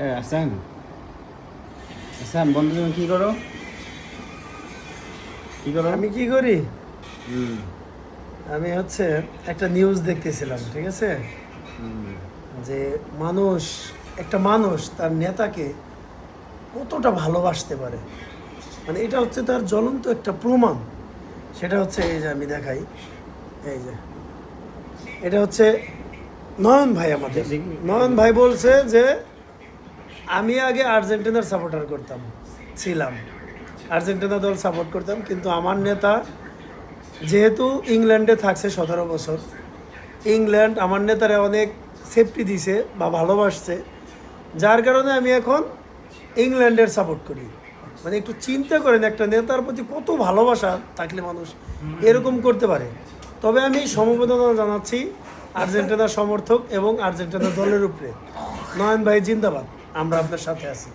আসান আসান বন্ধু তুমি কি করো কি করো? আমি কি করি? হুম আমি একটা নিউজ দেখতেছিলাম, ঠিক আছে? হুম যে একটা মানুষ তার নেতাকে কতটা ভালোবাসতে পারে, মানে এটা হচ্ছে তার জ্বলন্ত একটা প্রমাণ। সেটা হচ্ছে এই যে আমি দেখাই, এই যে এটা হচ্ছে নয়ন ভাই, আমাদের দেখি। নয়ন ভাই বলছে যে আমি আগে আর্জেন্টিনার সাপোর্টার ছিলাম, আর্জেন্টিনা দল সাপোর্ট করতাম, কিন্তু আমার নেতা যেহেতু ইংল্যান্ডে থাকছে 17 বছর, ইংল্যান্ড আমার নেতারে অনেক সেফটি দিছে বা ভালোবাসছে, যার কারণে আমি এখন ইংল্যান্ডের সাপোর্ট করি। মানে একটু চিন্তা করেন, একটা নেতার প্রতি কত ভালোবাসা থাকলে মানুষ এরকম করতে পারে। তবে আমি সমবেদনা জানাচ্ছি আর্জেন্টিনার সমর্থক এবং আর্জেন্টিনা দলের উপরে। নয়ন ভাই জিন্দাবাদ, আমরা আপনার সাথে আছি।